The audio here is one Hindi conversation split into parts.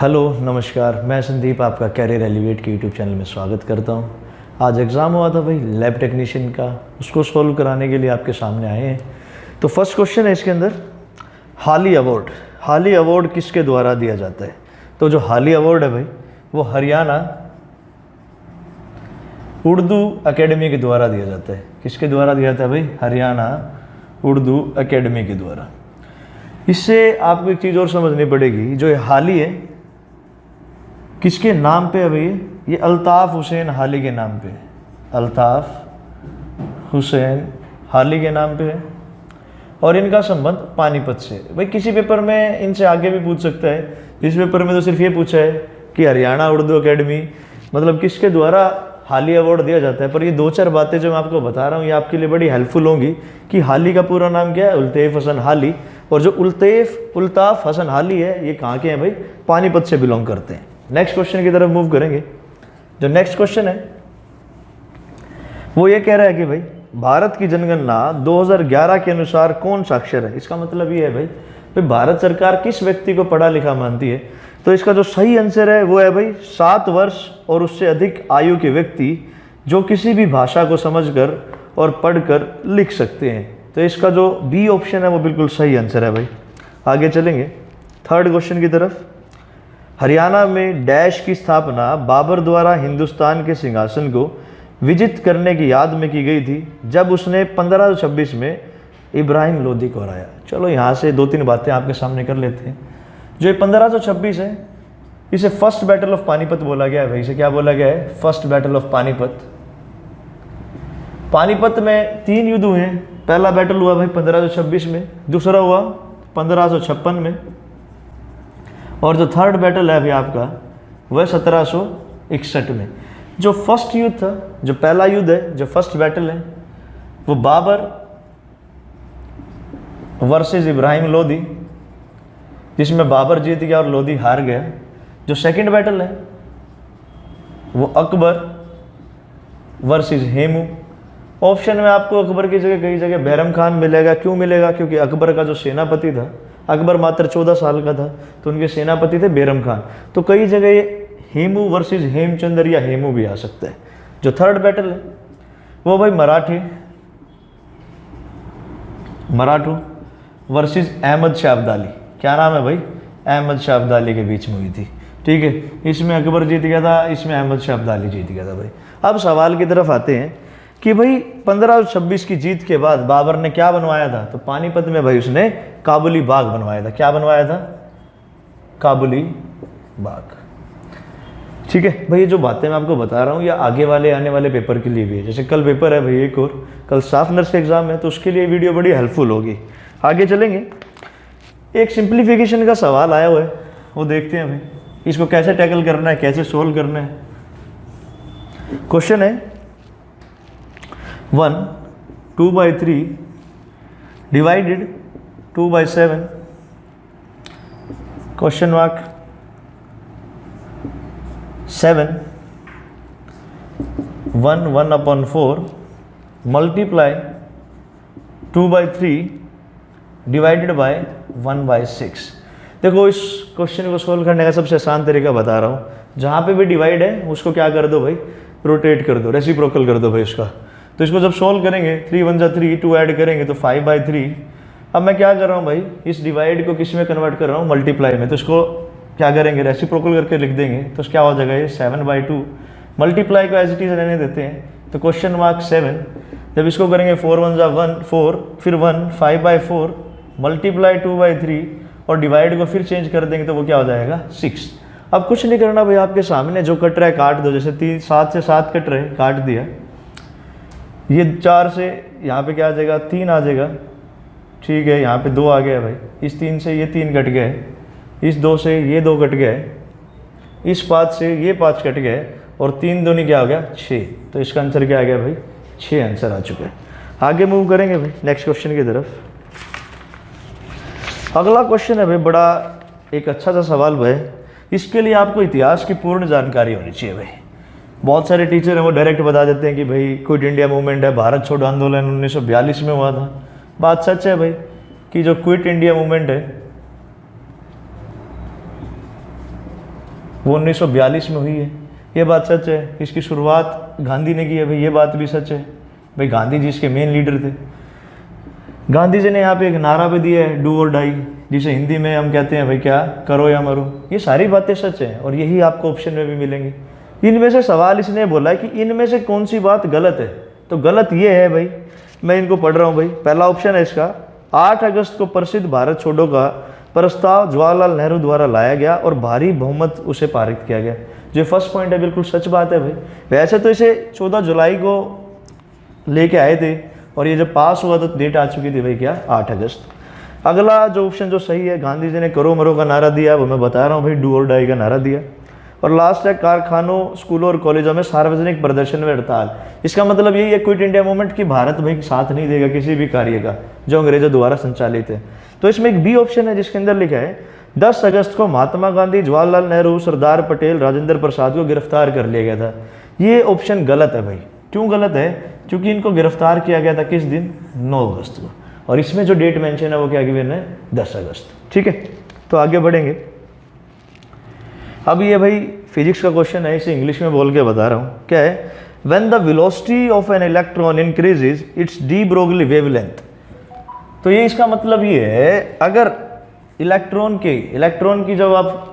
हेलो नमस्कार, मैं संदीप आपका कैरियर एलिवेट के यूट्यूब चैनल में स्वागत करता हूं। आज एग्ज़ाम हुआ था भाई लैब टेक्नीशियन का, उसको सॉल्व कराने के लिए आपके सामने आए हैं। तो फर्स्ट क्वेश्चन है इसके अंदर, हाली अवार्ड किसके द्वारा दिया जाता है? तो जो हाली अवार्ड है भाई वो हरियाणा उर्दू एकेडमी के द्वारा दिया जाता है। किसके द्वारा दिया जाता है भाई? हरियाणा उर्दू एकेडमी के द्वारा। इससे आपको एक चीज़ और समझनी पड़ेगी, जो ये हाली है किसके नाम पे है भाई? ये अल्ताफ़ हुसैन हाली के नाम पे है। अल्ताफ़ हुसैन हाली के नाम पे है और इनका संबंध पानीपत से। भाई किसी पेपर में इनसे आगे भी पूछ सकता है, इस पेपर में तो सिर्फ ये पूछा है कि हरियाणा उर्दू एकेडमी मतलब किसके द्वारा हाली अवार्ड दिया जाता है। पर ये दो चार बातें जो मैं आपको बता रहा हूँ ये आपके लिए बड़ी हेल्पफुल होंगी कि हाली का पूरा नाम क्या है? उल्तेफ़ हसन हाली। और जो उल्ताफ़ हसन हाली है ये कहाँ के हैं भाई? पानीपत से बिलोंग करते हैं। नेक्स्ट क्वेश्चन की तरफ मूव करेंगे। जो नेक्स्ट क्वेश्चन है वो ये कह रहा है कि भाई भारत की जनगणना 2011 के अनुसार कौन साक्षर है? इसका मतलब ये है भाई भारत सरकार किस व्यक्ति को पढ़ा लिखा मानती है? तो इसका जो सही आंसर है वो है भाई 7 वर्ष और उससे अधिक आयु के व्यक्ति जो किसी भी भाषा को समझकर और पढ़कर लिख सकते हैं। तो इसका जो बी ऑप्शन है वो बिल्कुल सही आंसर है भाई। आगे चलेंगे थर्ड क्वेश्चन की तरफ। हरियाणा में डैश की स्थापना बाबर द्वारा हिंदुस्तान के सिंहासन को विजित करने की याद में की गई थी जब उसने 1526 में इब्राहिम लोदी को हराया। चलो यहाँ से 2-3 बातें आपके सामने कर लेते हैं। जो ये 1526 है इसे फर्स्ट बैटल ऑफ पानीपत बोला गया है भाई। इसे क्या बोला गया है? First battle of Panipat. Panipat में 3 युद्ध हुए हैं। पहला बैटल हुआ भाई 1526 में, दूसरा हुआ 1556 में और जो थर्ड बैटल है अभी आपका वह 1761 में। जो फर्स्ट युद्ध था, जो पहला युद्ध है, जो फर्स्ट बैटल है वो बाबर वर्सेस इब्राहिम लोदी, जिसमें बाबर जीत गया और लोदी हार गया। जो सेकंड बैटल है वो अकबर वर्सेस हेमू। ऑप्शन में आपको अकबर की जगह कई जगह बैरम खान मिलेगा। क्यों मिलेगा? क्योंकि अकबर का जो सेनापति था, अकबर मात्र 14 साल का था तो उनके सेनापति थे बैरम खान। तो कई जगह ये हेमू वर्सेस हेमचंद्र या हेमू भी आ सकता है। जो थर्ड बैटल है वो भाई मराठू वर्सेस अहमद शाह अब्दाली। क्या नाम है भाई? अहमद शाह अब्दाली के बीच में हुई थी। ठीक है, इसमें अकबर जीत गया था, इसमें अहमद शाह अब्दाली जीत गया था भाई। अब सवाल की तरफ आते हैं कि भाई 1526 की जीत के बाद बाबर ने क्या बनवाया था? तो पानीपत में भाई उसने काबुली बाग बनवाया था। क्या बनवाया था? काबुली बाग। ठीक है भाई, ये जो बातें मैं आपको बता रहा हूँ या आगे वाले आने वाले पेपर के लिए भी है। जैसे कल पेपर है भाई एक और, कल साफ नर्स का एग्जाम है तो उसके लिए वीडियो बड़ी हेल्पफुल होगी। आगे चलेंगे, एक सिंप्लीफिकेशन का सवाल आया हुआ है वो देखते हैं भाई इसको कैसे टैकल करना है, कैसे सोल्व करना है। क्वेश्चन है 1 2/3 divided 2/7 question mark 7 1/4 multiply 2/3 divided by 1/6। देखो इस क्वेश्चन को सोल्व करने का सबसे आसान तरीका बता रहा हूँ। जहाँ पे भी डिवाइड है उसको क्या कर दो भाई? रोटेट कर दो, रेसिप्रोकल कर दो भाई उसका। तो इसको जब सोल्व करेंगे 3 1 3 2 ऐड करेंगे तो 5/3। अब मैं क्या कर रहा हूँ भाई? इस डिवाइड को किस में कन्वर्ट कर रहा हूँ? मल्टीप्लाई में। तो इसको क्या करेंगे? रेसिप्रोकल करके लिख देंगे तो क्या हो जाएगा? ये 7/2। मल्टीप्लाई को एज इट इज रहने देते हैं तो क्वेश्चन मार्क 7। जब इसको करेंगे 4 1 1 4 फिर 1 5/4 मल्टीप्लाई 2/3 और डिवाइड को फिर चेंज कर देंगे तो वो क्या हो जाएगा? 6। अब कुछ नहीं करना भाई, आपके सामने जो कट रहा है काट दो। जैसे 7 से 7 कट रहे, काट दिया। ये 4 से यहाँ पे क्या आ जाएगा? 3 आ जाएगा। ठीक है, यहाँ पे 2 आ गया भाई। इस 3 से ये 3 कट गए, इस 2 से ये 2 कट गए, इस 5 से ये 5 कट गए और 3 दूनी क्या हो गया? 6। तो इसका आंसर क्या आ गया भाई? 6 आंसर आ चुके हैं। आगे मूव करेंगे भाई नेक्स्ट क्वेश्चन की तरफ। अगला क्वेश्चन है भाई बड़ा एक अच्छा सा सवाल भाई। इसके लिए आपको इतिहास की पूर्ण जानकारी होनी चाहिए भाई। बहुत सारे टीचर हैं वो डायरेक्ट बता देते हैं कि भाई क्विट इंडिया मूवमेंट है, भारत छोड़ो आंदोलन 1942 में हुआ था। बात सच है भाई कि जो क्विट इंडिया मूवमेंट है वो 1942 में हुई है, ये बात सच है। इसकी शुरुआत गांधी ने की है भाई, ये बात भी सच है भाई। गांधी जी इसके मेन लीडर थे। गांधी जी ने यहाँ पे एक नारा भी दिया है, डू और डाई, जिसे हिंदी में हम कहते हैं भाई क्या, करो या मरो। ये सारी बातें सच हैं और यही आपको ऑप्शन में भी मिलेंगी। इनमें से सवाल इसने बोला है कि इनमें से कौन सी बात गलत है, तो गलत ये है भाई, मैं इनको पढ़ रहा हूँ भाई। पहला ऑप्शन है इसका, 8 अगस्त को प्रसिद्ध भारत छोड़ो का प्रस्ताव जवाहरलाल नेहरू द्वारा लाया गया और भारी बहुमत उसे पारित किया गया। जो फर्स्ट पॉइंट है बिल्कुल सच बात है भाई। वैसे तो इसे 14 जुलाई को लेके आए थे और ये जब पास हुआ तो डेट आ चुकी थी भाई क्या, 8 अगस्त। अगला जो ऑप्शन जो सही है, गांधी जी ने करो मरो का नारा दिया, वो मैं बता रहा हूँ भाई, डू और डाई का नारा दिया। और लास्ट है, कारखानों, स्कूलों और कॉलेजों में सार्वजनिक प्रदर्शन में हड़ताल। इसका मतलब यही है क्विट इंडिया मूवमेंट की भारत भाई साथ नहीं देगा किसी भी कार्य का जो अंग्रेजों द्वारा संचालित है। तो इसमें एक बी ऑप्शन है जिसके अंदर लिखा है 10 अगस्त को महात्मा गांधी, जवाहरलाल नेहरू, सरदार पटेल, राजेंद्र प्रसाद को गिरफ्तार कर लिया गया था। ये ऑप्शन गलत है भाई। क्यों गलत है? क्योंकि इनको गिरफ्तार किया गया था किस दिन, 9 अगस्त को, और इसमें जो डेट मेंशन है वो क्या गिवन है, 10 अगस्त। ठीक है, तो आगे बढ़ेंगे। अब ये भाई फिजिक्स का क्वेश्चन है, इसे इंग्लिश में बोल के बता रहा हूँ। क्या है, when the velocity of an electron increases it's de Broglie wavelength. तो ये इसका मतलब ये है, अगर इलेक्ट्रॉन की जब आप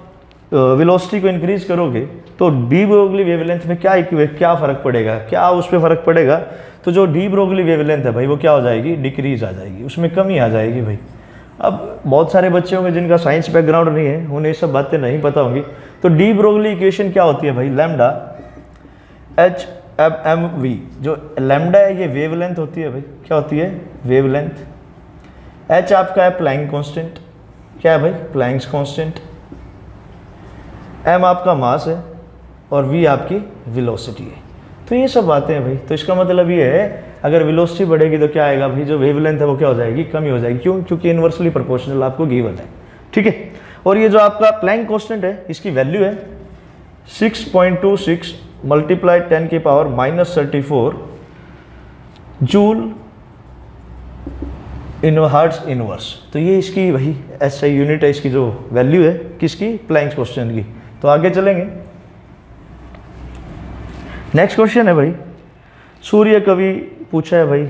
वेलोसिटी को इंक्रीज करोगे तो डी ब्रोगली वेवलेंथ में क्या फ़र्क पड़ेगा, क्या उस पर फ़र्क पड़ेगा। तो जो डी ब्रोगली वेवलेंथ है भाई वो क्या हो जाएगी, डिक्रीज आ जाएगी, उसमें कमी आ जाएगी भाई। अब बहुत सारे बच्चे होंगे जिनका साइंस बैकग्राउंड नहीं है, उन्हें ये सब बातें नहीं पता होंगी। तो डी ब्रोगली इक्वेशन क्या होती है भाई, lambda H F M V. जो लैम्डा है ये वेवलेंथ होती है भाई, क्या होती है, वेवलेंथ। एच आपका है प्लैंक कांस्टेंट, क्या है भाई, प्लैंक्स कांस्टेंट। एम आपका मास है और वी आपकी वेलोसिटी है। तो ये सब बातें हैं भाई। तो इसका मतलब ये है, अगर वेलोसिटी बढ़ेगी तो क्या आएगा भाई, जो वेवलेंथ है वो क्या हो जाएगी, कमी हो जाएगी। क्यों? क्योंकि इनवर्सली प्रोपोर्शनल आपको गिवन है। ठीक है, और ये जो आपका प्लैंक कांस्टेंट है इसकी वैल्यू है 6.26 मल्टीप्लाई 10 की पावर -34 जूल इन हर्ट्ज इनवर्स। तो ये इसकी वही SI यूनिट है, इसकी जो वैल्यू है किसकी, प्लैंक कांस्टेंट की। तो आगे चलेंगे। नेक्स्ट क्वेश्चन है भाई, सूर्य कवि पूछा है भाई,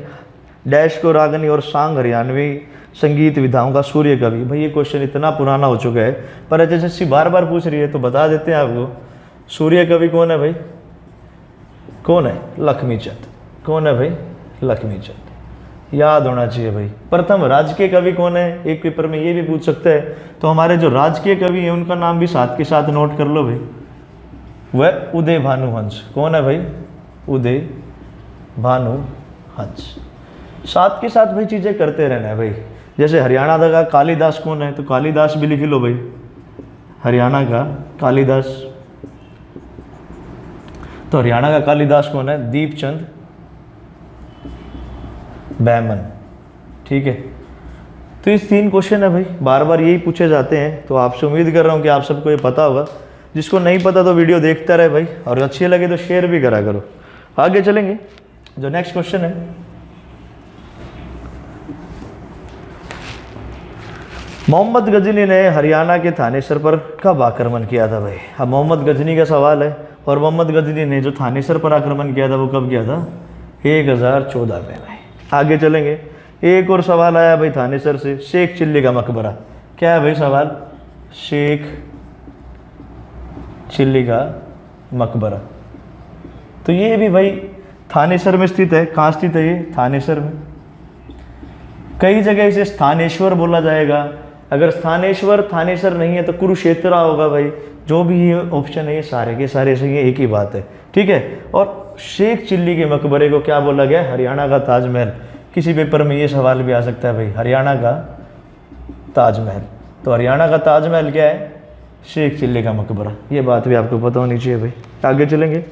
डैश को रागनी और सांग हरियाणवी संगीत विधाओं का सूर्य कवि। भाई ये क्वेश्चन इतना पुराना हो चुका है, पर HSSC बार बार पूछ रही है तो बता देते हैं आपको। सूर्य कवि कौन है भाई, कौन है, लक्ष्मीचंद। कौन है भाई, लक्ष्मीचंद, याद होना चाहिए भाई। प्रथम राजकीय कवि कौन है, एक पेपर में ये भी पूछ सकता है। तो हमारे जो राजकीय कवि हैं उनका नाम भी साथ के साथ नोट कर लो भाई, वह उदय भानु हंस। कौन है भाई, उदय भानु हंस। साथ के साथ भाई चीज़ें करते रहना है भाई। जैसे हरियाणा का कालिदास कौन है, तो कालिदास भी लिख लो भाई, हरियाणा का कालिदास। तो हरियाणा का कालिदास कौन है, दीपचंद बैमन। ठीक है, तो ये 3 क्वेश्चन है भाई, बार बार यही पूछे जाते हैं। तो आपसे उम्मीद कर रहा हूँ कि आप सबको ये पता होगा। जिसको नहीं पता तो वीडियो देखता रहे भाई, और अच्छी लगे तो शेयर भी करा करो। आगे चलेंगे, जो नेक्स्ट क्वेश्चन है, मोहम्मद गजनी ने हरियाणा के थानेसर पर कब आक्रमण किया था भाई। अब मोहम्मद गजनी का सवाल है, और मोहम्मद गजनी ने जो थानेसर पर आक्रमण किया था वो कब किया था, 1014 में भाई। आगे चलेंगे, एक और सवाल आया भाई थानेसर से, शेख चिल्ली का मकबरा। क्या है भाई सवाल, शेख चिल्ली का मकबरा। तो ये भी भाई थानेसर में स्थित है। कहाँ स्थित है ये, थानेसर में। कई जगह इसे स्थानेश्वर बोला जाएगा। अगर स्थानेश्वर थानेसर नहीं है तो कुरुक्षेत्र होगा भाई। जो भी ये ऑप्शन है ये सारे के सारे सही है, एक ही बात है। ठीक है, और शेख चिल्ली के मकबरे को क्या बोला गया, हरियाणा का ताजमहल। किसी पेपर में ये सवाल भी आ सकता है भाई, हरियाणा का ताजमहल। तो हरियाणा का ताजमहल क्या है, शेख चिल्ली का मकबरा। ये बात भी आपको पता होनी चाहिए भाई। आगे चलेंगे,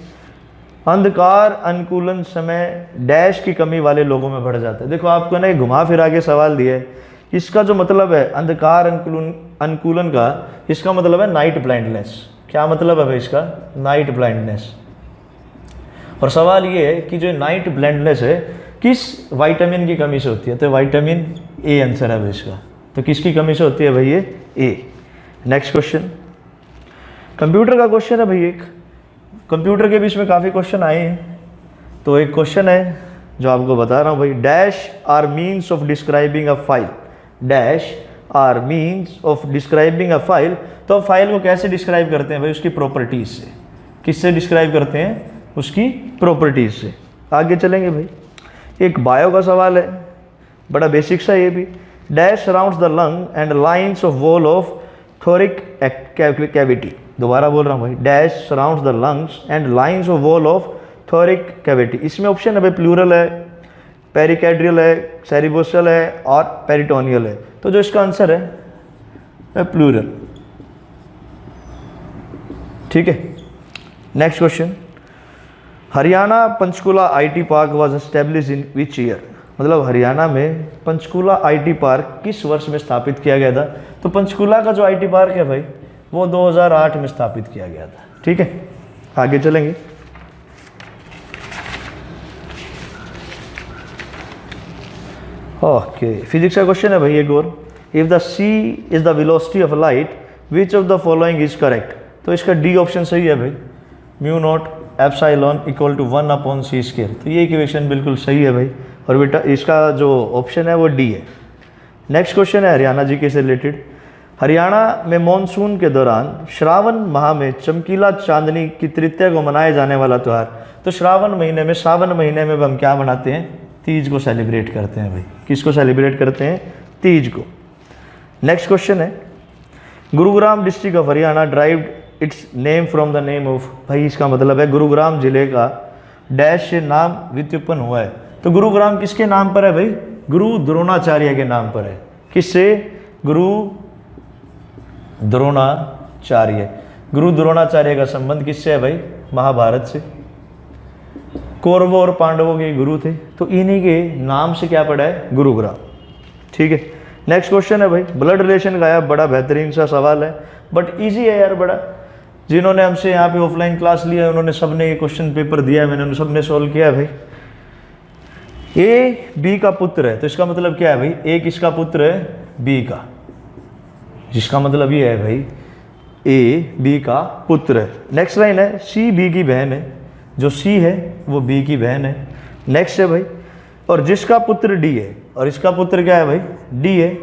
अंधकार अनुकूलन समय डैश की कमी वाले लोगों में बढ़ जाता है। देखो आपको ना घुमा फिरा के सवाल दिया है, इसका जो मतलब है अंधकार अनुकूलन का, इसका मतलब है नाइट ब्लाइंडनेस। क्या मतलब है भाई इसका, नाइट ब्लाइंडनेस। और सवाल ये है कि जो नाइट ब्लाइंडनेस है किस विटामिन की कमी से होती है, तो विटामिन ए आंसर है भाई इसका। तो किसकी कमी से होती है भाई, ये ए। नेक्स्ट क्वेश्चन, कंप्यूटर का क्वेश्चन है भाई एक, कंप्यूटर के बीच में काफ़ी क्वेश्चन आए हैं। तो एक क्वेश्चन है जो आपको बता रहा हूँ भाई, dash R means of describing a file, dash R means of describing a file. तो फाइल को कैसे डिस्क्राइब करते हैं भाई? उसकी प्रॉपर्टीज से। किससे डिस्क्राइब करते हैं? उसकी प्रॉपर्टीज से। आगे चलेंगे भाई, एक बायो का सवाल है, बड़ा बेसिक सा ये भी। Dash surrounds the lung and lines of wall of थोरिक कैविटी। दोबारा बोल रहा हूँ भाई, dash surrounds the lungs and lines of wall of थोरिक कैविटी। इसमें ऑप्शन है भाई प्लूरल है, पेरिकार्डियल है, सेरिबोसल है और पेरिटोनियल है। तो जो इसका आंसर है प्लूरल। ठीक है, next question, Haryana Panchkula IT park was establish in which year? मतलब हरियाणा में पंचकुला आईटी पार्क किस वर्ष में स्थापित किया गया था? तो पंचकुला का जो आईटी पार्क है भाई वो 2008 में स्थापित किया गया था। ठीक है, आगे चलेंगे। ओके, फिजिक्स का क्वेश्चन है भाई एक और, if the C is the velocity of light which of the following is correct? तो इसका डी ऑप्शन सही है भाई, mu naught epsilon equal to 1/c²। तो ये इक्वेशन बिल्कुल सही है भाई, और बेटा इसका जो ऑप्शन है वो डी है। नेक्स्ट क्वेश्चन है हरियाणा जीके से रिलेटेड, हरियाणा में मॉनसून के दौरान श्रावण माह में चमकीला चांदनी की तृतीया को मनाए जाने वाला त्यौहार। तो श्रावण महीने में, सावन महीने में हम क्या मनाते हैं? तीज को सेलिब्रेट करते हैं भाई। किसको सेलिब्रेट करते हैं? तीज को। नेक्स्ट क्वेश्चन है, Gurugram district of Haryana derived it's name from the name of. भाई इसका मतलब है गुरुग्राम जिले का डैश से नाम व्युत्पन्न हुआ है। तो गुरुग्राम किसके नाम पर है भाई? गुरु द्रोणाचार्य के नाम पर है। किससे? गुरु द्रोणाचार्य। गुरु द्रोणाचार्य का संबंध किससे है भाई? महाभारत से। कौरवों और पांडवों के गुरु थे, तो इन्हीं के नाम से क्या पड़ा है? गुरुग्राम। ठीक है, नेक्स्ट क्वेश्चन है भाई, ब्लड रिलेशन का है, बड़ा बेहतरीन सा सवाल है, बट इजी है यार बड़ा। जिन्होंने हमसे यहाँ पे ऑफलाइन क्लास लिया है उन्होंने सबने ये क्वेश्चन पेपर दिया है, मैंने सबने सोल्व किया है भाई। ए बी का पुत्र है, तो इसका मतलब क्या है भाई? ए किसका पुत्र है? बी का, जिसका मतलब ये है भाई ए बी का पुत्र है। नेक्स्ट लाइन है, सी बी की बहन है, जो सी है वो बी की बहन है। नेक्स्ट है भाई, और जिसका पुत्र डी है, और इसका पुत्र क्या है भाई? डी है।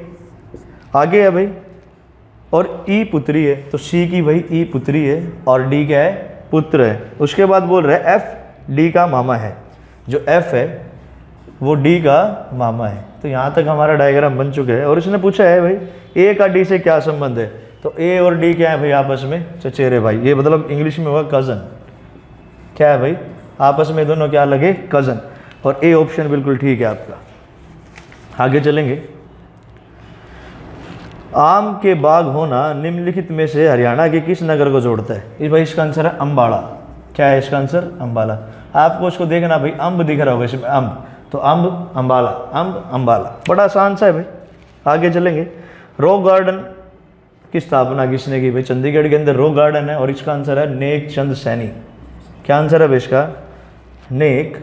आगे है भाई, और ई पुत्री है, तो सी की भाई ई पुत्री है और डी क्या है? पुत्र है। उसके बाद बोल रहे हैं एफ डी का मामा है, जो एफ है वो डी का मामा है। तो यहाँ तक हमारा डायग्राम बन चुका है। और इसने पूछा है भाई ए का डी से क्या संबंध है? तो ए और डी क्या है भाई? आपस में चचेरे भाई। ये मतलब इंग्लिश में होगा कज़न। क्या है भाई? आपस में दोनों क्या लगे? कज़न। और ए ऑप्शन बिल्कुल ठीक है आपका। आगे चलेंगे, आम के बाग होना निम्नलिखित में से हरियाणा के किस नगर को जोड़ता है? इस भाई इसका आंसर है अम्बाड़ा। क्या है इसका आंसर? अम्बाला। आपको इसको देखना भाई, अम्ब दिख रहा होगा इसमें, अम्ब, तो अम्ब अम्बाला, अम्ब अम्बाला। बड़ा आसान सा है भाई। आगे चलेंगे, रॉक गार्डन की स्थापना किसने की? भाई चंडीगढ़ के अंदर रॉक गार्डन है, और इसका आंसर है नेक चंद सैनी। क्या आंसर है भाई इसका? नेक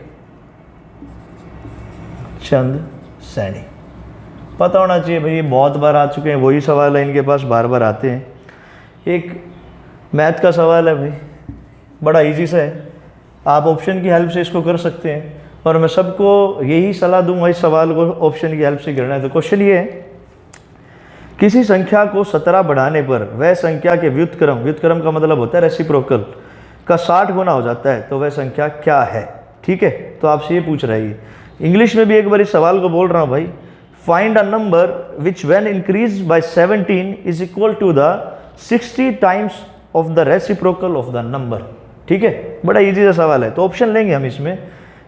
चंद सैनी। पता होना चाहिए भाई, ये बहुत बार आ चुके हैं, वही सवाल है इनके पास, बार बार आते हैं। एक मैथ का सवाल है भाई, बड़ा इजी सा है, आप ऑप्शन की हेल्प से इसको कर सकते हैं, और मैं सबको यही सलाह दूंगा इस सवाल को ऑप्शन की हेल्प से करना है। तो क्वेश्चन ये है, किसी संख्या को 17 बढ़ाने पर वह संख्या के व्युत्क्रम, व्युत्क्रम का मतलब होता है रेसिप्रोकल, का 60 गुना हो जाता है, तो वह संख्या क्या है? ठीक है, तो आपसे ये पूछ रहा है। इंग्लिश में भी एक बार इस सवाल को बोल रहा हूँ भाई, find a number which when increase by 17 is equal to the 60 times of the reciprocal of the number. ठीक है, बड़ा इजी सा सवाल है। तो ऑप्शन लेंगे हम इसमें,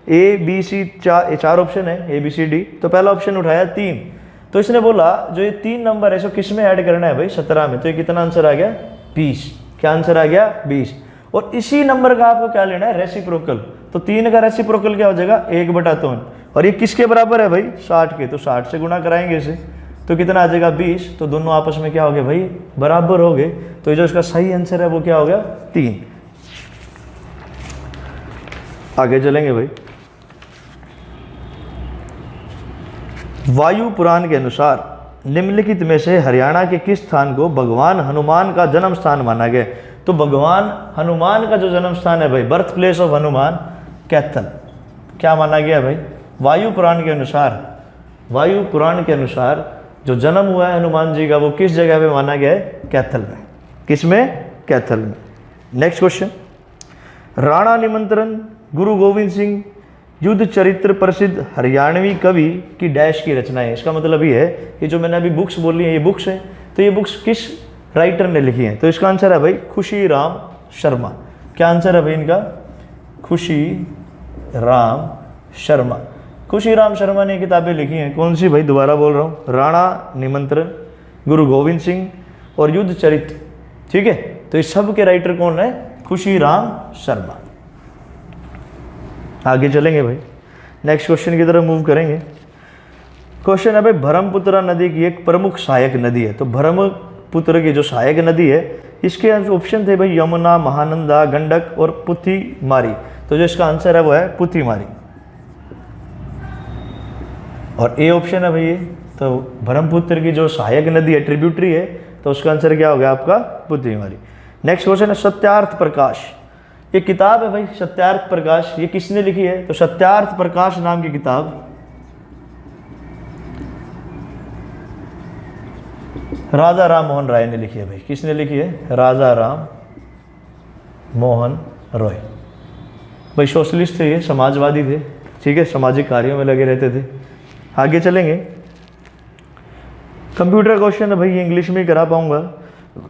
ए बी सी, चार ऑप्शन है, ए बी सी डी। तो पहला ऑप्शन उठाया 3, तो इसने बोला जो ये 3 नंबर है इसको किस में ऐड करना है भाई? 17 में। तो ये कितना आंसर आ गया? 20। क्या आंसर आ गया? 20। और इसी नंबर का आपको क्या लेना है? रेसिप्रोकल। तो 3 का रेसिप्रोकल क्या हो जाएगा? 1/3। और ये किसके बराबर है भाई? 60 के। तो 60 से गुणा कराएंगे इसे, तो कितना आ जाएगा? 20। तो दोनों आपस में क्या हो गए भाई? बराबर हो गए। तो ये जो इसका सही आंसर है वो क्या हो गया? 3। आगे चलेंगे भाई, वायु पुराण के अनुसार निम्नलिखित में से हरियाणा के किस स्थान को भगवान हनुमान का जन्म स्थान माना गया? तो भगवान हनुमान का जो जन्म स्थान है भाई, birth place of Hanuman, Kaithal. क्या माना गया भाई? वायु पुराण के अनुसार, वायु पुराण के अनुसार जो जन्म हुआ है हनुमान जी का वो किस जगह पे माना गया है? कैथल में। किस में? कैथल में। नेक्स्ट क्वेश्चन, राणा निमंत्रण गुरु गोविंद सिंह युद्ध चरित्र प्रसिद्ध हरियाणवी कवि की डैश की रचना है। इसका मतलब ये है कि जो मैंने अभी बुक्स बोली हैं ये बुक्स हैं, तो ये बुक्स किस राइटर ने लिखी हैं? तो इसका आंसर है भाई खुशी राम शर्मा। क्या आंसर है भाई इनका? खुशी राम शर्मा। खुशी राम शर्मा ने किताबें लिखी हैं। कौन सी भाई? दोबारा बोल रहा हूँ, राणा निमंत्रण, गुरु गोविंद सिंह और युद्ध चरित्र। ठीक है, तो इस सब के राइटर कौन है? खुशी राम शर्मा। आगे चलेंगे भाई, नेक्स्ट क्वेश्चन की तरफ मूव करेंगे। क्वेश्चन है भाई, ब्रह्मपुत्र नदी की एक प्रमुख सहायक नदी है। तो ब्रह्मपुत्र की जो सहायक नदी है इसके ऑप्शन थे भाई यमुना, महानंदा, गंडक और पुथीमारी। तो जो इसका आंसर है वो है पुथीमारी। और ए ऑप्शन है भाई ये, तो ब्रह्मपुत्र की जो सहायक नदी है, ट्रिब्यूटरी है, तो उसका आंसर क्या हो गया आपका? पुथीमारी। नेक्स्ट क्वेश्चन है सत्यार्थ प्रकाश। ये किताब है भाई सत्यार्थ प्रकाश, ये किसने लिखी है? तो सत्यार्थ प्रकाश नाम की किताब राजा राम मोहन राय ने लिखी है भाई। किसने लिखी है? राजा राम मोहन रॉय। भाई सोशलिस्ट थे ये, समाजवादी थे। ठीक है, सामाजिक कार्यों में लगे रहते थे। आगे चलेंगे, कंप्यूटर क्वेश्चन है भाई, ये इंग्लिश में ही करा पाऊंगा।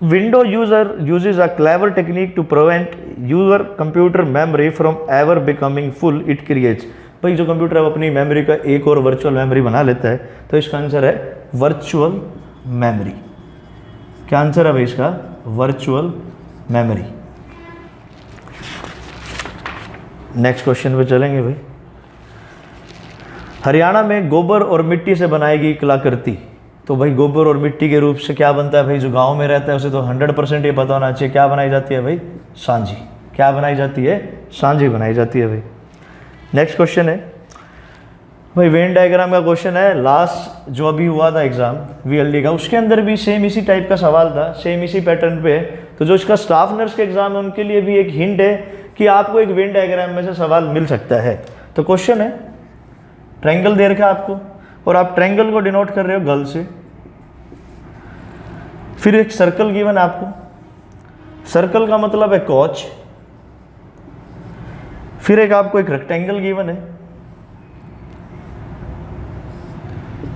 Window user uses a clever technique to prevent user computer memory from ever becoming full it creates. भाई जो कंप्यूटर है अपनी मेमोरी का एक और वर्चुअल मेमोरी बना लेता है, तो इसका आंसर है वर्चुअल मेमोरी। क्या आंसर है भाई इसका? Virtual memory. नेक्स्ट क्वेश्चन पे चलेंगे भाई, हरियाणा में गोबर और मिट्टी से बनाई गई कलाकृति। तो भाई गोबर और मिट्टी के रूप से क्या बनता है भाई? जो गांव में रहता है उसे तो 100% ये पता होना चाहिए। क्या बनाई जाती है भाई? सांझी। क्या बनाई जाती है? सांझी बनाई जाती है भाई। नेक्स्ट क्वेश्चन है भाई, वेन डायग्राम का क्वेश्चन है। लास्ट जो अभी हुआ था एग्जाम वीएलडी का, उसके अंदर भी सेम इसी टाइप का सवाल था, सेम इसी पैटर्न पे है। तो जो इसका स्टाफ नर्स के एग्जाम है उनके लिए भी एक हिंट है कि आपको एक वेन डायग्राम में से सवाल मिल सकता है। तो क्वेश्चन है, ट्रायंगल दे रखा है आपको और आप ट्रायंगल को डिनोट कर रहे हो गल से, फिर एक सर्कल गिवन है आपको, सर्कल का मतलब है कॉच, फिर एक आपको एक रेक्टेंगल गिवन है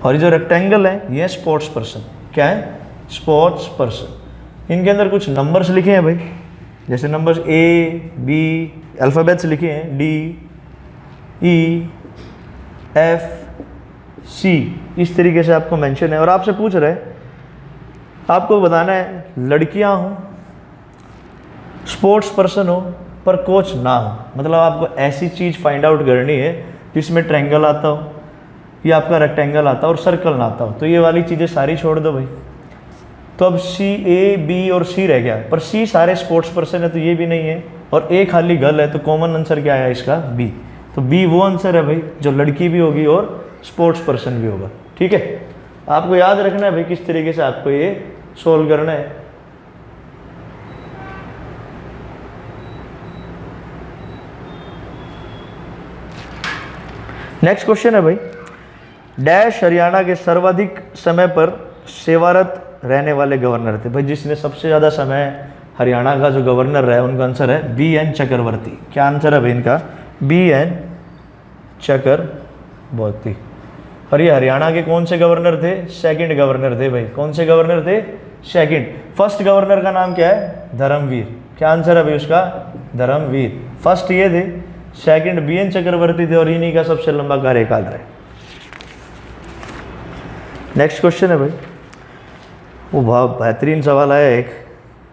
और ये जो रेक्टेंगल है ये स्पोर्ट्स पर्सन। क्या है? Sports person. इनके अंदर कुछ नंबर्स लिखे हैं भाई, जैसे नंबर्स ए बी, अल्फ़ाबेट्स लिखे हैं डी ई एफ सी, इस तरीके से आपको मेंशन है। और आपसे पूछ रहे हैं, आपको बताना है लड़कियां हो, स्पोर्ट्स पर्सन हो पर कोच ना हो। मतलब आपको ऐसी चीज़ फाइंड आउट करनी है जिसमें ट्रायंगल आता हो या आपका रेक्टेंगल आता हो और सर्कल ना आता हो। तो ये वाली चीज़ें सारी छोड़ दो भाई। तो अब सी, ए बी और सी रह गया, पर सी सारे स्पोर्ट्स पर्सन है तो ये भी नहीं है, और ए खाली गर्ल है, तो कॉमन आंसर क्या है इसका? बी। तो बी वो आंसर है भाई जो लड़की भी होगी और स्पोर्ट्स पर्सन भी होगा। ठीक है, आपको याद रखना है भाई किस तरीके से आपको ये सोल्व करना है। नेक्स्ट क्वेश्चन है भाई, डैश हरियाणा के सर्वाधिक समय पर सेवारत रहने वाले गवर्नर थे। भाई जिसने सबसे ज़्यादा समय हरियाणा का जो गवर्नर रहा है उनका आंसर है बी एन चक्रवर्ती। क्या आंसर है भाई इनका? बी एन चक्रवर्ती। और ये हरियाणा के कौन से गवर्नर थे? सेकंड गवर्नर थे भाई। कौन से गवर्नर थे? सेकंड। फर्स्ट गवर्नर का नाम क्या है? धर्मवीर। क्या आंसर है भाई उसका? धर्मवीर। फर्स्ट ये थे, सेकंड बी एन चक्रवर्ती थे और इन्हीं का सबसे लंबा कार्यकाल रहा। नेक्स्ट क्वेश्चन है भाई, वो बहुत बेहतरीन सवाल आया एक।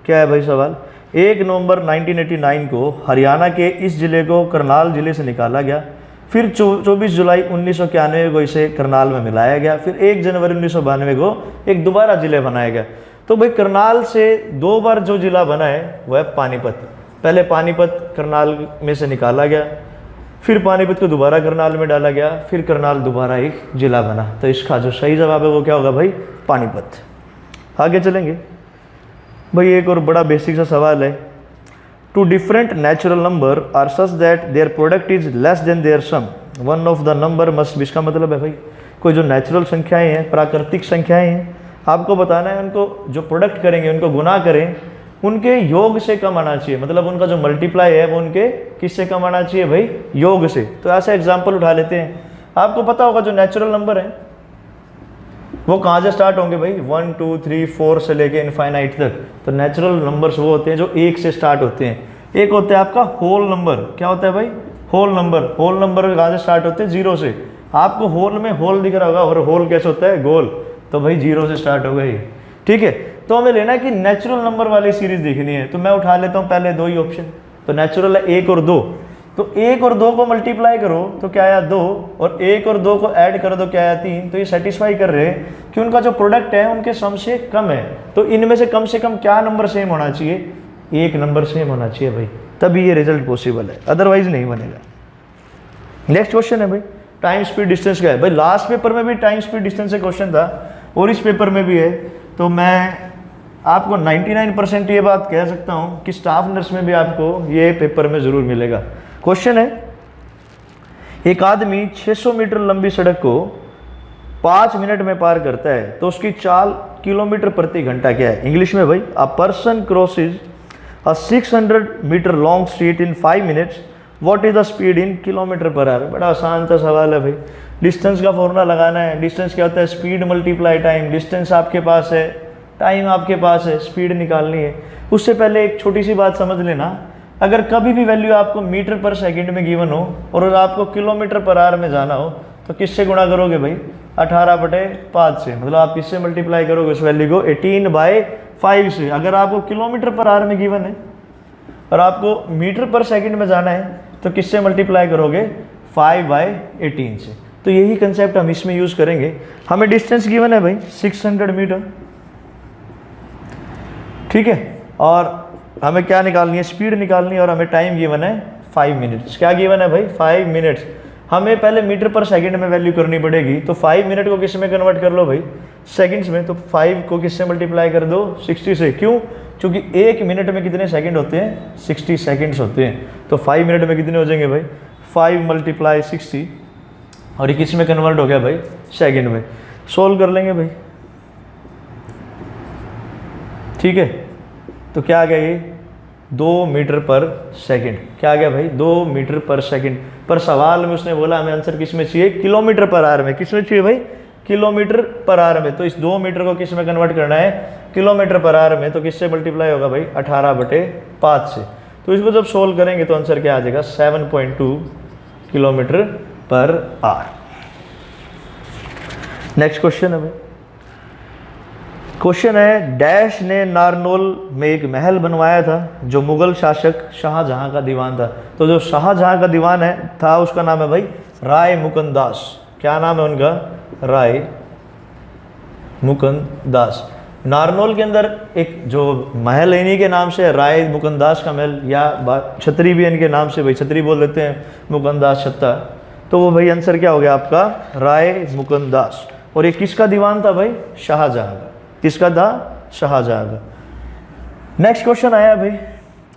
क्या है भाई सवाल? 1 नवंबर 1989 को हरियाणा के इस जिले को करनाल जिले से निकाला गया, फिर 24 जुलाई 1991 को इसे करनाल में मिलाया गया, फिर 1 जनवरी 1992 को एक दोबारा जिले बनाया गया। तो भाई करनाल से 2 बार जो जिला बना है वह है पानीपत। पहले पानीपत करनाल में से निकाला गया, फिर पानीपत को दोबारा करनाल में डाला गया, फिर करनाल दोबारा एक जिला बना। तो इसका जो सही जवाब है वो क्या होगा भाई? पानीपत। आगे चलेंगे भाई, एक और बड़ा बेसिक सा सवाल है। Two different natural number are such that their product is less than their sum, one of the number must be. इसका मतलब है भाई कोई जो नेचुरल संख्याएं हैं, प्राकृतिक संख्याएं हैं, आपको बताना है उनको जो प्रोडक्ट करेंगे, उनको गुना करें, उनके योग से कम आना चाहिए। मतलब उनका जो मल्टीप्लाई है वो उनके किससे कम आना चाहिए भाई? योग से। तो ऐसा एग्जाम्पल उठा लेते हैं। आपको पता होगा जो नेचुरल नंबर है वो कहाँ से स्टार्ट होंगे भाई? 1 2 3 4 से लेके इनफाइनाइट तक। तो नेचुरल नंबर्स वो होते हैं जो 1 से स्टार्ट होते हैं। एक होता है आपका होल नंबर। क्या होता है भाई? Whole number. होल नंबर कहाँ से स्टार्ट होते हैं? 0 से। आपको होल में होल दिख रहा होगा, और होल कैसे होता है? गोल। तो भाई 0 से स्टार्ट हो गई, ठीक है। तो हमें लेना है कि नेचुरल नंबर वाली सीरीज देखनी है। तो मैं उठा लेता हूँ पहले 2 ही ऑप्शन। तो नेचुरल है 1 और 2। तो 1 और 2 को मल्टीप्लाई करो तो क्या आया? 2, और 1 और 2 को ऐड करो तो क्या आया? 3। तो ये सेटिस्फाई कर रहे हैं कि उनका जो प्रोडक्ट है उनके सम से कम है। तो इनमें से कम क्या नंबर सेम होना चाहिए? 1 नंबर सेम होना चाहिए भाई, तभी ये रिजल्ट पॉसिबल है, अदरवाइज नहीं बनेगा। नेक्स्ट क्वेश्चन है भाई, टाइम स्पीड डिस्टेंस का है। भाई लास्ट पेपर में भी टाइम स्पीड डिस्टेंस से क्वेश्चन था और इस पेपर में भी है। तो मैं आपको 99% ये बात कह सकता हूँ कि स्टाफ नर्स में भी आपको ये पेपर में ज़रूर मिलेगा। क्वेश्चन है, एक आदमी 600 मीटर लंबी सड़क को 5 मिनट में पार करता है तो उसकी चाल किलोमीटर प्रति घंटा क्या है? इंग्लिश में भाई, a person crosses a 600 metre long street in 5 minutes, what is the speed in kilometre per hour? बड़ा आसान सा सवाल है भाई। डिस्टेंस का फॉर्मूला लगाना है। डिस्टेंस क्या होता है? Speed multiply time. डिस्टेंस आपके पास है, टाइम आपके पास है, स्पीड निकालनी है। उससे पहले एक छोटी सी बात समझ लेना, अगर कभी भी वैल्यू आपको मीटर पर सेकंड में गिवन हो और आपको किलोमीटर पर आवर में जाना हो तो किससे गुणा करोगे भाई? 18/5 से। मतलब आप किससे मल्टीप्लाई करोगे उस वैल्यू को? 18/5 से। अगर आपको किलोमीटर पर आवर में गिवन है और आपको मीटर पर सेकंड में जाना है तो किससे मल्टीप्लाई करोगे? 5/18 से। तो यही कंसेप्ट हम इसमें यूज़ करेंगे। हमें डिस्टेंस गिवन है भाई 600 मीटर, ठीक है, और हमें क्या निकालनी है? स्पीड निकालनी है, और हमें टाइम गिवन है 5 मिनट्स। क्या गिवन है भाई? 5 मिनट्स। हमें पहले मीटर पर सेकंड में वैल्यू करनी पड़ेगी। तो 5 मिनट को किस में कन्वर्ट कर लो भाई? सेकंड्स में। तो 5 को किससे मल्टीप्लाई कर दो? 60 से। क्यों? क्योंकि 1 मिनट में कितने सेकंड होते हैं? 60 सेकंड्स होते हैं। तो 5 मिनट में कितने हो जाएंगे भाई? 5 × 60, और ये किस में कन्वर्ट हो गया भाई? सेकंड में। सोल्व कर लेंगे भाई, ठीक है। तो क्या आ गया ये? 2 मीटर पर सेकंड। क्या आ गया भाई? 2 मीटर पर सेकंड। पर सवाल में उसने बोला हमें आंसर किस में चाहिए? किलोमीटर पर आवर में। किस में चाहिए भाई? किलोमीटर पर आवर में। तो इस 2 मीटर को किस में कन्वर्ट करना है? किलोमीटर पर आवर में। तो किससे मल्टीप्लाई होगा भाई? 18/5 से। तो इसको जब सोल्व करेंगे तो आंसर क्या आ जाएगा? 7.2 kilometre per our. Next question है भाई, क्वेश्चन है, डैश ने नारनौल में एक महल बनवाया था जो मुगल शासक शाहजहां का दीवान था। तो जो शाहजहां का दीवान है था उसका नाम है भाई राय मुकुंद दास। क्या नाम है उनका? राय मुकुंद दास। नारनौल के अंदर एक जो महल है इन्हीं के नाम से, राय मुकुंद दास का महल, या छतरी भी इनके नाम से, भाई छतरी बोल देते हैं, मुकुंद दास छत्ता। तो वो भाई आंसर क्या हो गया आपका? राय मुकुंद दास। और ये किसका दीवान था भाई? शाहजहां का। किसका था? शाहजहां का। नेक्स्ट क्वेश्चन आया भाई,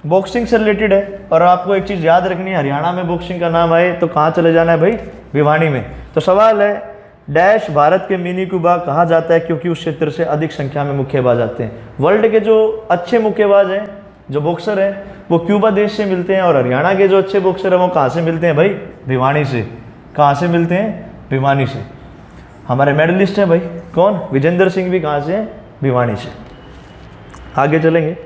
बॉक्सिंग से रिलेटेड है, और आपको एक चीज़ याद रखनी है, हरियाणा में बॉक्सिंग का नाम आए तो कहाँ चले जाना है भाई? भिवानी में। तो सवाल है, डैश भारत के मिनी क्यूबा कहा जाता है क्योंकि उस क्षेत्र से अधिक संख्या में मुक्केबाज आते हैं। वर्ल्ड के जो अच्छे मुक्केबाज हैं, जो बॉक्सर हैं, वो क्यूबा देश से मिलते हैं, और हरियाणा के जो अच्छे बॉक्सर हैं वो कहाँ से मिलते हैं भाई? भिवानी से। कहाँ से मिलते हैं? भिवानी से। हमारे मेडलिस्ट हैं भाई कौन? विजेंद्र सिंह भी कहाँ से हैं? भिवानी से। आगे चलेंगे,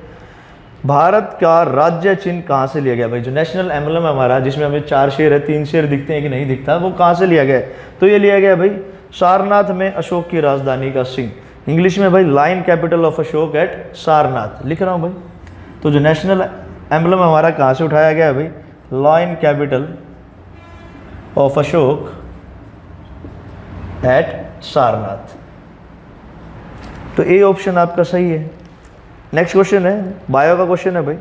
भारत का राज्य चिन्ह कहाँ से लिया गया भाई? जो नेशनल एम्बलम हमारा, जिसमें हमें 4 शेर है, 3 शेर दिखते हैं कि नहीं दिखता, वो कहाँ से लिया गया है? तो ये लिया गया भाई सारनाथ में अशोक की राजधानी का सिंह। इंग्लिश में भाई lion capital of Ashok at Sarnath लिख रहा हूँ भाई। तो जो नेशनल एम्बलम हमारा कहाँ से उठाया गया है भाई? Lion capital of Ashok at Sarnath. तो ए ऑप्शन आपका सही है। नेक्स्ट क्वेश्चन है, बायो का क्वेश्चन है भाई,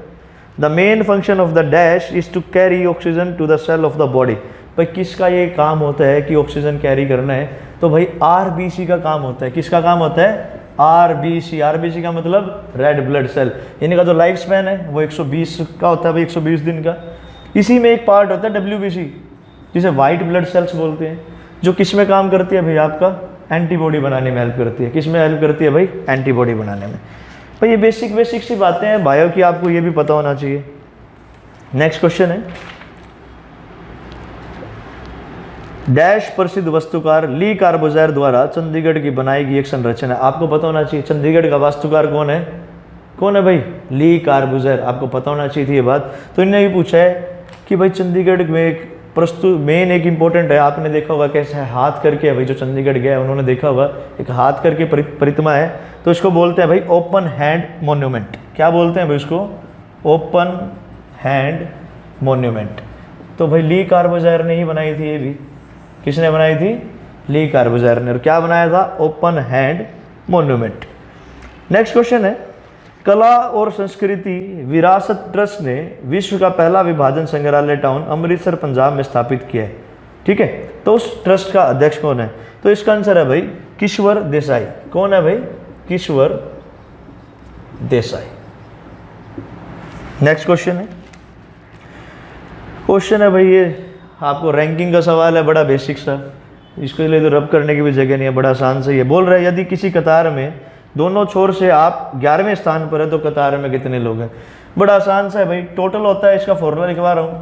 the main function of the dash is to carry oxygen to the cell of the body. भाई किसका ये काम होता है कि ऑक्सीजन कैरी करना है? तो भाई आरबीसी का काम होता है। किसका काम होता है? आरबीसी। आरबीसी का मतलब रेड ब्लड सेल। इनका जो लाइफ स्पैन है वो 120 का होता है भाई, 120 दिन का। इसी में एक पार्ट होता है डब्ल्यूबीसी, जिसे वाइट ब्लड सेल्स बोलते हैं, जो किस में काम करती है भाई? आपका एंटीबॉडी बनाने में हेल्प करती है। किस में हेल्प करती है भाई? एंटीबॉडी बनाने में। भाई ये बेसिक सी बातें हैं बायो की, आपको ये भी पता होना चाहिए। नेक्स्ट क्वेश्चन है, डैश प्रसिद्ध वस्तुकार ली कार्बोजैर द्वारा चंडीगढ़ की बनाई गई एक संरचना। आपको पता होना चाहिए चंडीगढ़ का वास्तुकार कौन है? कौन है भाई? ली कार्बोजैर। आपको पता होना चाहिए थी ये बात। तो इन्होंने भी पूछा है कि भाई चंडीगढ़ में एक प्रस्तुत मेन एक इंपॉर्टेंट है, आपने देखा होगा कैसे है, हाथ करके है भाई। जो चंडीगढ़ गया है उन्होंने देखा होगा एक हाथ करके प्रतिमा है, तो इसको बोलते हैं भाई ओपन हैंड मोन्यूमेंट। क्या बोलते हैं भाई उसको? Open hand monument. तो भाई ली कार्बोजैर ने ही बनाई थी ये भी। किसने बनाई थी? ली कार्बोजैर ने। और क्या बनाया था? Open hand monument. Next question है, कला और संस्कृति विरासत ट्रस्ट ने विश्व का पहला विभाजन संग्रहालय टाउन अमृतसर पंजाब में स्थापित किया है। ठीक है, तो उस ट्रस्ट का अध्यक्ष कौन है? तो इसका आंसर है भाई किश्वर देसाई। कौन है भाई? किश्वर देसाई। नेक्स्ट क्वेश्चन है भाई, ये आपको रैंकिंग का सवाल है, बड़ा बेसिक सा, इसके लिए तो रब करने की भी जगह नहीं है, बड़ा आसान से ये बोल रहा है, यदि किसी कतार में दोनों छोर से आप 11वें स्थान पर है तो कतार में कितने लोग हैं? बड़ा आसान सा है भाई, टोटल होता है, इसका फॉर्मूला लिखवा रहा हूँ,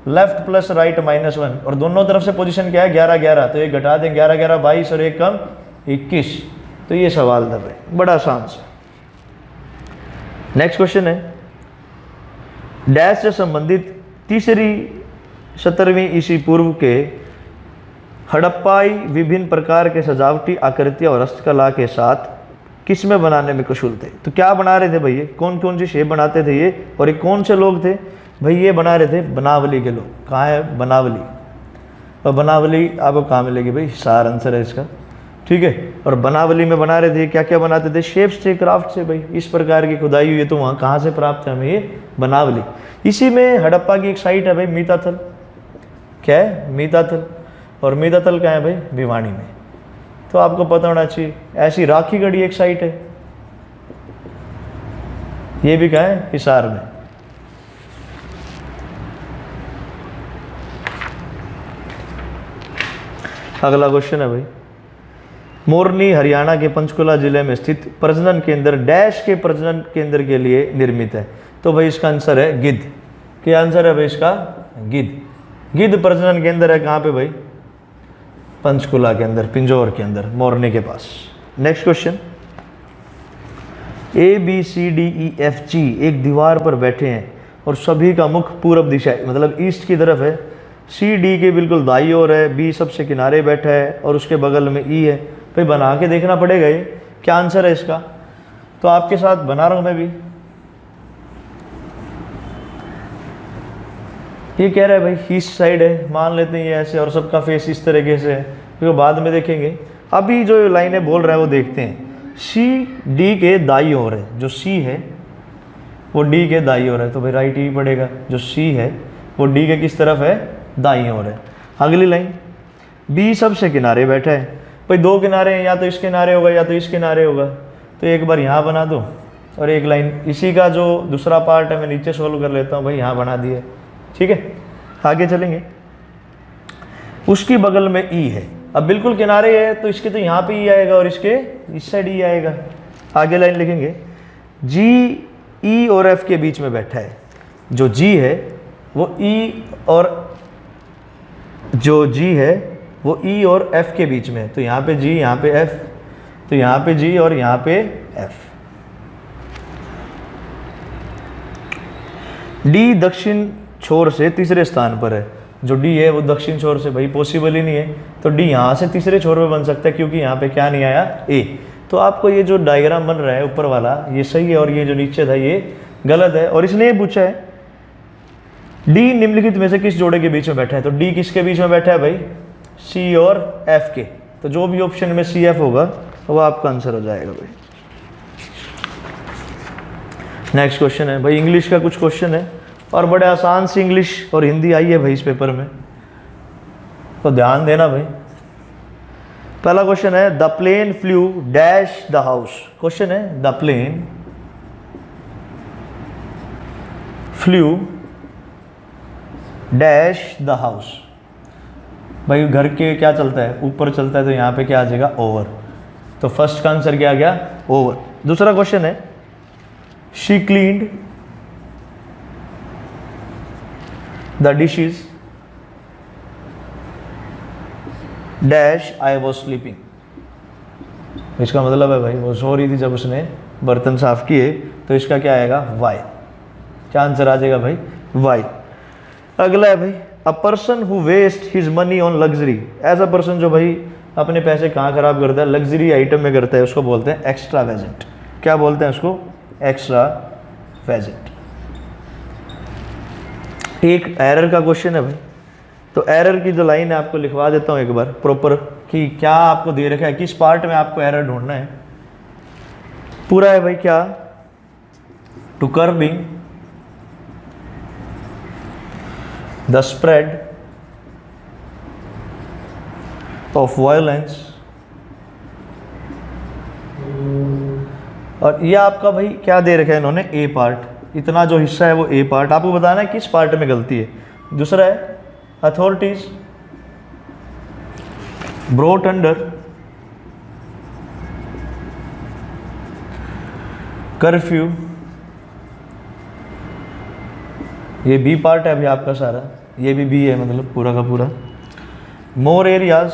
लेफ्ट प्लस राइट -1, और दोनों तरफ से पोजीशन क्या है? 11-11, तो ये घटा दें, 11-11 22 और एक कम 21। तो ये सवाल था भाई, बड़ा आसान सा। नेक्स्ट क्वेश्चन है, डैश से संबंधित तीसरी 17वीं ईसी पूर्व के हड़प्पाई विभिन्न प्रकार के सजावटी आकृतियां और हस्तकला के साथ किस में बनाने में कुशल थे? तो क्या बना रहे थे भाई? ये कौन कौन सी शेप बनाते थे ये, और ये कौन से लोग थे भाई? ये बना रहे थे बनावली के लोग। कहाँ है बनावली? और बनावली आपको कहाँ मिलेगी भाई? हिसार आंसर है इसका। ठीक है, और बनावली में बना रहे थे, क्या क्या बनाते थे? शेप्स से, क्राफ्ट से भाई, इस प्रकार की खुदाई हुई है। तो वहाँ कहाँ से प्राप्त है हमें? ये बनावली। इसी में हड़प्पा की एक साइट है भाई मीताथल। क्या है? मीताथल। और मीताथल कहाँ है भाई? भिवानी में। तो आपको पता होना चाहिए। ऐसी राखीगढ़ी एक साइट है, ये भी कहाँ है? हिसार में। अगला क्वेश्चन है भाई, मोरनी हरियाणा के पंचकुला जिले में स्थित प्रजनन केंद्र डैश के प्रजनन केंद्र के लिए निर्मित है? तो भाई इसका आंसर है गिद्ध। क्या आंसर है भाई इसका? गिद्ध। गिद्ध प्रजनन केंद्र है कहाँ पे भाई? पंचकुला के अंदर, पिंजौर के अंदर, मोरनी के पास। नेक्स्ट क्वेश्चन, ABCDEFG एक दीवार पर बैठे हैं और सभी का मुख पूर्व दिशा है, मतलब ईस्ट की तरफ है। CD के बिल्कुल दाई ओर है, B सबसे किनारे बैठा है और उसके बगल में E है। भाई बना के देखना पड़ेगा ये क्या आंसर है इसका। तो आपके साथ बना रहा हूँ मैं भी। ये कह रहा है भाई ईस्ट साइड है, मान लेते हैं ये ऐसे, और सबका फेस इस तरीके से है, क्योंकि बाद में देखेंगे। अभी जो लाइनें बोल रहा है वो देखते हैं। CD के दाई ओर है, जो C है वो D के दाई ओर है, तो भाई राइट ही पड़ेगा। जो C है वो D के किस तरफ है? दाई ओर है। अगली लाइन, B सबसे किनारे बैठा है। भाई दो किनारे हैं, या तो इस किनारे होगा या तो इस किनारे होगा, तो एक बार यहाँ बना दो, और एक लाइन इसी का जो दूसरा पार्ट है मैं नीचे सोल्व कर लेता हूँ भाई, यहाँ बना दिए। ठीक है, आगे चलेंगे। उसकी बगल में E है, अब बिल्कुल किनारे है तो इसके तो यहाँ पे E आएगा और इसके इस साइड E आएगा। आगे लाइन लिखेंगे, G E और F के बीच में बैठा है। जो G है वो E और जो G है वो E और F के बीच में है, तो यहाँ पे G, यहाँ पे F, तो यहाँ पे G और यहाँ पे F। D दक्षिण छोर से तीसरे स्थान पर है। जो D है वो दक्षिण छोर से भाई पॉसिबल ही नहीं है, तो D यहाँ से तीसरे छोर पे बन सकता है, क्योंकि यहाँ पे क्या नहीं आया? A। तो आपको ये जो डायग्राम बन रहा है ऊपर वाला ये सही है, और ये जो नीचे था ये गलत है। और इसने ये पूछा है D निम्नलिखित में से किस जोड़े के बीच में बैठा है? तो D किसके बीच में बैठा है भाई? C और F के। तो जो भी ऑप्शन में CF होगा वो आपका आंसर हो जाएगा भाई। नेक्स्ट क्वेश्चन है भाई, इंग्लिश का कुछ क्वेश्चन है। और बड़े आसान सी इंग्लिश और हिंदी आई है भाई इस पेपर में, तो ध्यान देना भाई। पहला क्वेश्चन है the plane flew dash the house. Question है the plane flew dash the house. भाई घर के क्या चलता है, ऊपर चलता है, तो यहाँ पे क्या आ जाएगा, ओवर। तो फर्स्ट का आंसर क्या आ गया, ओवर। दूसरा क्वेश्चन है she cleaned the dishes dash I was sleeping. इसका मतलब है भाई वो सो रही थी जब उसने बर्तन साफ किए, तो इसका क्या आएगा, वाई। क्या आंसर आ जाएगा भाई, वाई। अगला है भाई a person who waste his money on luxury. ऐसा पर्सन जो भाई अपने पैसे कहाँ खराब करता है, लग्जरी आइटम में करता है, उसको बोलते हैं एक्स्ट्रा वेजेंट। क्या बोलते हैं उसको, एक्स्ट्रा वेजेंट। एक एरर का क्वेश्चन है भाई, तो एरर की जो लाइन है आपको लिखवा देता हूँ एक बार प्रॉपर, कि क्या आपको दे रखा है, किस पार्ट में आपको एरर ढूंढना है। पूरा है भाई क्या, to curbing the spread of violence. और ये आपका भाई क्या दे रखा है इन्होंने, ए पार्ट। इतना जो हिस्सा है वो ए पार्ट, आपको बताना है किस पार्ट में गलती है। दूसरा है अथॉरिटीज ब्रोट अंडर कर्फ्यू। ये बी पार्ट है अभी आपका सारा, ये भी बी है, मतलब पूरा का पूरा। More areas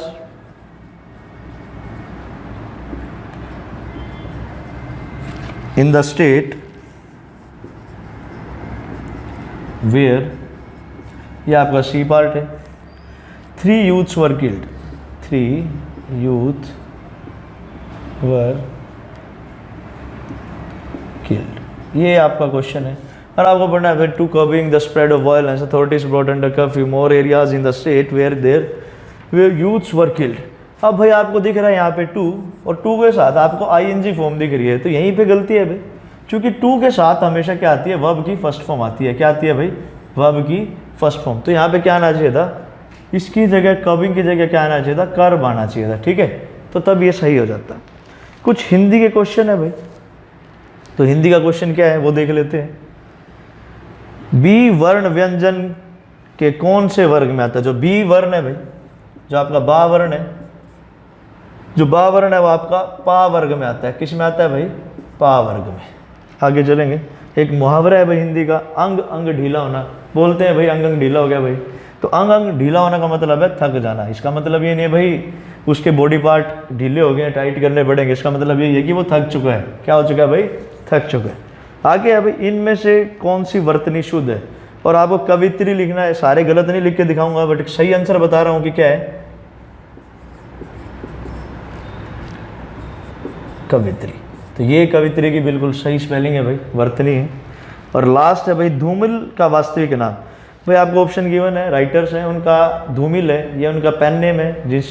in the state where, ये आपका सी पार्ट है। 3 youths were killed, 3 youth were killed, ये आपका क्वेश्चन है। और आपको पढ़ना है to curbing the spread of violence authorities brought under curfew more areas in the state where youths were killed. अब भाई आपको दिख रहा है यहाँ पे 2, और 2 के साथ आपको आईएनजी फॉर्म दिख रही है, तो यहीं पे गलती है भाई, क्योंकि 2 के साथ हमेशा क्या आती है, वर्ब की फर्स्ट फॉर्म आती है। क्या आती है भाई, वर्ब की फर्स्ट फॉर्म। तो यहाँ पे क्या आना चाहिए था, इसकी जगह कर्बिंग की जगह क्या आना चाहिए था, कर्ब आना चाहिए था, ठीक है। तो तब ये सही हो जाता। कुछ हिंदी के क्वेश्चन है भाई, तो हिंदी का क्वेश्चन क्या है वो देख लेते हैं। बी वर्ण व्यंजन के कौन से वर्ग में आता है। जो बी वर्ण है भाई, जो आपका बा वर्ण है, जो बा वर्ण है वो आपका पा वर्ग में आता है। किस में आता है भाई, पा वर्ग में। आगे चलेंगे, एक मुहावरा है भाई हिंदी का, अंग अंग ढीला होना। बोलते हैं भाई अंग अंग ढीला हो गया भाई, तो अंग अंग ढीला होने का मतलब है थक जाना। इसका मतलब ये नहीं है भाई उसके बॉडी पार्ट ढीले हो गए, टाइट करने पड़ेंगे। इसका मतलब ये है कि वो थक चुका है। क्या हो चुका है भाई, थक चुका है। आगे है भाई इनमें से कौन सी वर्तनी शुद्ध है, और आपको कवित्री लिखना है। सारे गलत नहीं लिख के दिखाऊंगा, बट सही आंसर बता रहा हूं कि क्या है, कवित्री। तो ये कवित्री की बिल्कुल सही स्पेलिंग है भाई, वर्तनी है। और लास्ट है भाई धूमिल का वास्तविक नाम। भाई आपको ऑप्शन गिवन है, राइटर्स हैं उनका धूमिल है, ये उनका पेन नेम है। जिस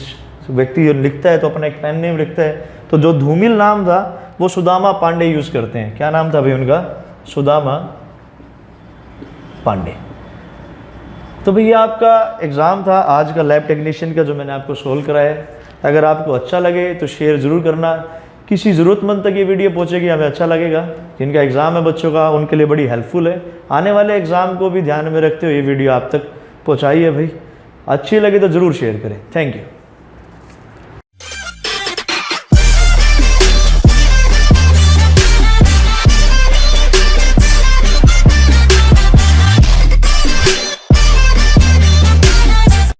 व्यक्ति लिखता है तो अपना एक पेन नेम लिखता है, तो जो धूमिल नाम था वो सुदामा पांडे यूज करते हैं। क्या नाम था भाई उनका, सुदामा पांडे। तो भैया आपका एग्ज़ाम था आज का लैब टेक्नीशियन का, जो मैंने आपको सोल्व कराया है। अगर आपको अच्छा लगे तो शेयर ज़रूर करना, किसी ज़रूरतमंद तक ये वीडियो पहुंचेगी, हमें अच्छा लगेगा। जिनका एग्ज़ाम है बच्चों का, उनके लिए बड़ी हेल्पफुल है। आने वाले एग्ज़ाम को भी ध्यान में रखते हुए ये वीडियो आप तक पहुँचाइए भाई। अच्छी लगे तो ज़रूर शेयर करें। Thank you.